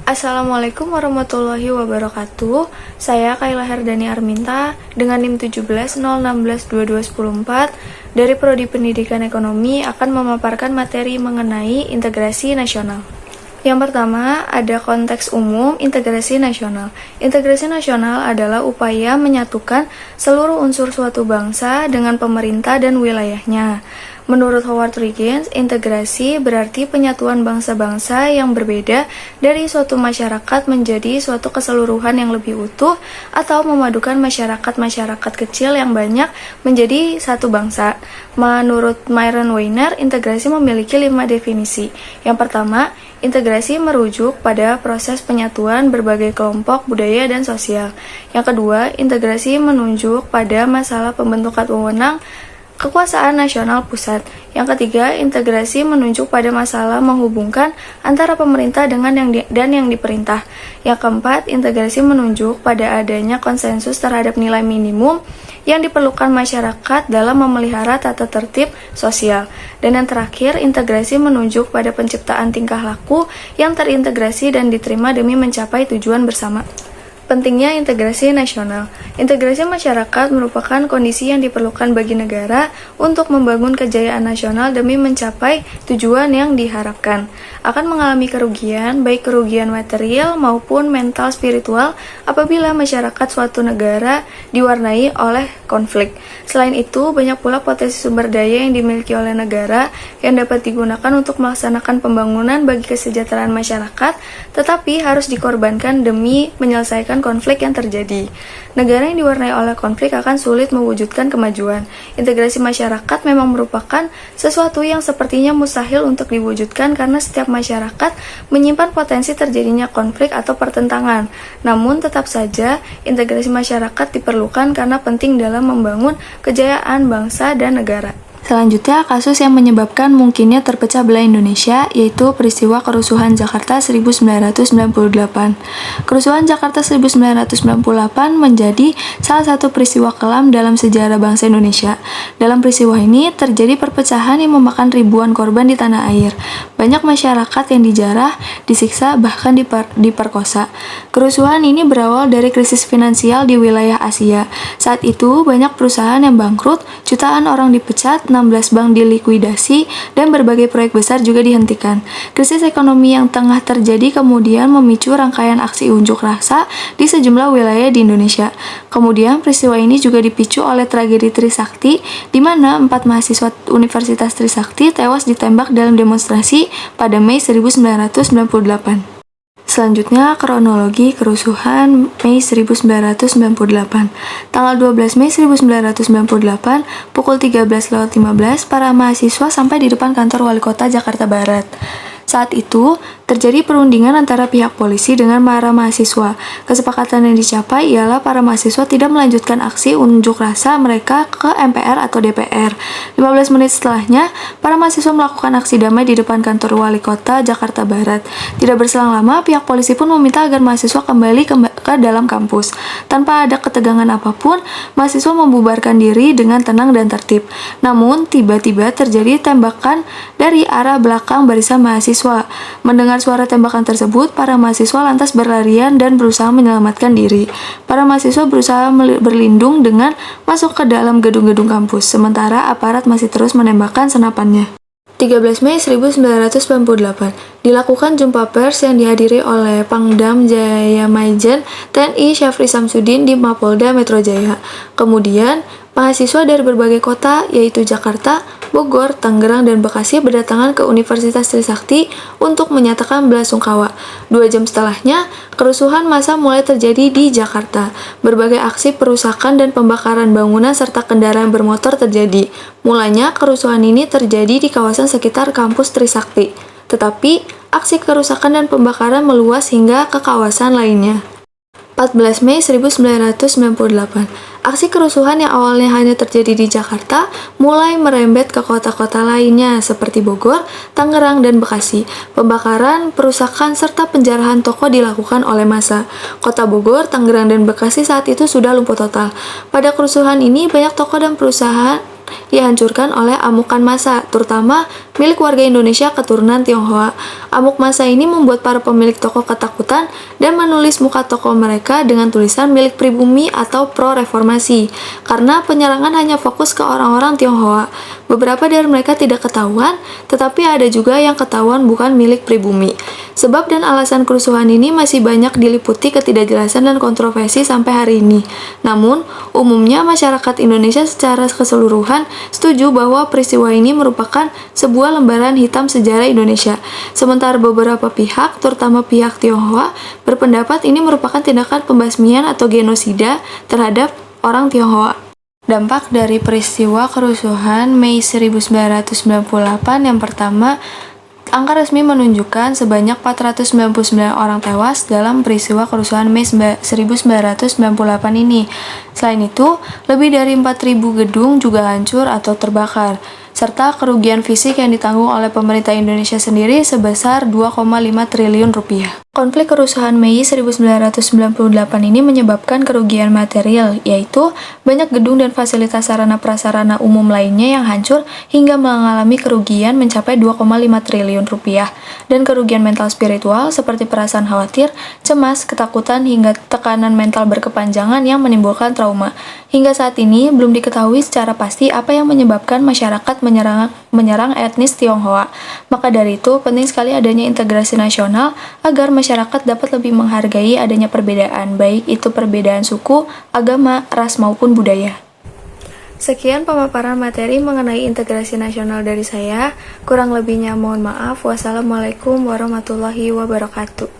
Assalamualaikum warahmatullahi wabarakatuh. Saya Kaila Herdani Arminta dengan NIM 1701622104 dari Prodi Pendidikan Ekonomi akan memaparkan materi mengenai integrasi nasional. Yang pertama, ada konteks umum integrasi nasional. Integrasi nasional adalah upaya menyatukan seluruh unsur suatu bangsa dengan pemerintah dan wilayahnya. Menurut Howard Riggins, integrasi berarti penyatuan bangsa-bangsa yang berbeda dari suatu masyarakat menjadi suatu keseluruhan yang lebih utuh atau memadukan masyarakat-masyarakat kecil yang banyak menjadi satu bangsa. Menurut Myron Weiner, integrasi memiliki 5 definisi. Yang pertama, integrasi merujuk pada proses penyatuan berbagai kelompok, budaya, dan sosial. Yang kedua, integrasi menunjuk pada masalah pembentukan wewenang kekuasaan nasional pusat. Yang ketiga, integrasi menunjuk pada masalah menghubungkan antara pemerintah dengan yang diperintah. Yang keempat, integrasi menunjuk pada adanya konsensus terhadap nilai minimum yang diperlukan masyarakat dalam memelihara tata tertib sosial. Dan yang terakhir, integrasi menunjuk pada penciptaan tingkah laku yang terintegrasi dan diterima demi mencapai tujuan bersama. Pentingnya integrasi nasional. Integrasi masyarakat merupakan kondisi yang diperlukan bagi negara untuk membangun kejayaan nasional demi mencapai tujuan yang diharapkan. Akan mengalami kerugian, baik kerugian material maupun mental spiritual apabila masyarakat suatu negara diwarnai oleh konflik. Selain itu, banyak pula potensi sumber daya yang dimiliki oleh negara yang dapat digunakan untuk melaksanakan pembangunan bagi kesejahteraan masyarakat, tetapi harus dikorbankan demi menyelesaikan konflik yang terjadi. Negara yang diwarnai oleh konflik akan sulit mewujudkan kemajuan. Integrasi masyarakat memang merupakan sesuatu yang sepertinya mustahil untuk diwujudkan karena setiap masyarakat menyimpan potensi terjadinya konflik atau pertentangan. Namun tetap saja integrasi masyarakat diperlukan karena penting dalam membangun kejayaan bangsa dan negara. Selanjutnya, kasus yang menyebabkan mungkinnya terpecah belah Indonesia, yaitu peristiwa kerusuhan Jakarta 1998. Kerusuhan Jakarta 1998 menjadi salah satu peristiwa kelam dalam sejarah bangsa Indonesia. Dalam peristiwa ini, terjadi perpecahan yang memakan ribuan korban di tanah air. Banyak masyarakat yang dijarah, disiksa, bahkan diperkosa. Kerusuhan ini berawal dari krisis finansial di wilayah Asia. Saat itu, banyak perusahaan yang bangkrut, jutaan orang dipecat, 16 bank dilikuidasi, dan berbagai proyek besar juga dihentikan. Krisis ekonomi yang tengah terjadi kemudian memicu rangkaian aksi unjuk rasa di sejumlah wilayah di Indonesia. Kemudian peristiwa ini juga dipicu oleh tragedi Trisakti, di mana 4 mahasiswa Universitas Trisakti tewas ditembak dalam demonstrasi pada Mei 1998. Selanjutnya, kronologi kerusuhan Mei 1998. Tanggal 12 Mei 1998, pukul 13.15, para mahasiswa sampai di depan kantor Wali Kota Jakarta Barat. Saat itu, terjadi perundingan antara pihak polisi dengan para mahasiswa. Kesepakatan yang dicapai ialah para mahasiswa tidak melanjutkan aksi unjuk rasa mereka ke MPR atau DPR. 15 menit setelahnya, para mahasiswa melakukan aksi damai di depan kantor Wali Kota Jakarta Barat. Tidak berselang lama, pihak polisi pun meminta agar mahasiswa kembali ke dalam kampus. Tanpa ada ketegangan apapun, mahasiswa membubarkan diri dengan tenang dan tertib. Namun, tiba-tiba terjadi tembakan dari arah belakang barisan mahasiswa. Mendengar suara tembakan tersebut, para mahasiswa lantas berlarian dan berusaha menyelamatkan diri. Para mahasiswa berusaha berlindung dengan masuk ke dalam gedung-gedung kampus, sementara aparat masih terus menembakkan senapannya. 13 Mei 1998, dilakukan jumpa pers yang dihadiri oleh Pangdam Jaya Maijen TNI Syafri Samsudin di Mapolda Metro Jaya. Kemudian, mahasiswa dari berbagai kota, yaitu Jakarta, Bogor, Tangerang, dan Bekasi berdatangan ke Universitas Trisakti untuk menyatakan belasungkawa. 2 jam setelahnya, kerusuhan massa mulai terjadi di Jakarta. Berbagai aksi perusakan dan pembakaran bangunan serta kendaraan bermotor terjadi. Mulanya, kerusuhan ini terjadi di kawasan sekitar kampus Trisakti. Tetapi, aksi kerusakan dan pembakaran meluas hingga ke kawasan lainnya. 14 Mei 1998, aksi kerusuhan yang awalnya hanya terjadi di Jakarta mulai merembet ke kota-kota lainnya seperti Bogor, Tangerang, dan Bekasi. Pembakaran, perusakan, serta penjarahan toko dilakukan oleh massa. Kota Bogor, Tangerang, dan Bekasi saat itu sudah lumpuh total. Pada kerusuhan ini, banyak toko dan perusahaan dihancurkan oleh amukan massa, terutama milik warga Indonesia keturunan Tionghoa. Amuk masa ini membuat para pemilik toko ketakutan dan menulis muka toko mereka dengan tulisan milik pribumi atau pro-reformasi, karena penyerangan hanya fokus ke orang-orang Tionghoa. Beberapa dari mereka tidak ketahuan, tetapi ada juga yang ketahuan bukan milik pribumi. Sebab dan alasan kerusuhan ini masih banyak diliputi ketidakjelasan dan kontroversi sampai hari ini. Namun, umumnya masyarakat Indonesia secara keseluruhan setuju bahwa peristiwa ini merupakan sebuah lembaran hitam sejarah Indonesia. Sementara beberapa pihak, terutama pihak Tionghoa, berpendapat ini merupakan tindakan pembasmian atau genosida terhadap orang Tionghoa. Dampak dari peristiwa kerusuhan Mei 1998 yang pertama, angka resmi menunjukkan sebanyak 499 orang tewas dalam peristiwa kerusuhan Mei 1998 ini. Selain itu, lebih dari 4.000 gedung juga hancur atau terbakar, serta kerugian fisik yang ditanggung oleh pemerintah Indonesia sendiri sebesar 2,5 triliun rupiah. Konflik kerusuhan Mei 1998 ini menyebabkan kerugian material, yaitu banyak gedung dan fasilitas sarana-prasarana umum lainnya yang hancur hingga mengalami kerugian mencapai 2,5 triliun rupiah, dan kerugian mental spiritual seperti perasaan khawatir, cemas, ketakutan, hingga tekanan mental berkepanjangan yang menimbulkan trauma. Hingga saat ini, belum diketahui secara pasti apa yang menyebabkan masyarakat menyerang etnis Tionghoa. Maka dari itu, penting sekali adanya integrasi nasional agar masyarakat dapat lebih menghargai adanya perbedaan, baik itu perbedaan suku, agama, ras maupun budaya. Sekian pemaparan materi mengenai integrasi nasional dari saya. Kurang lebihnya mohon maaf. Wassalamualaikum warahmatullahi wabarakatuh.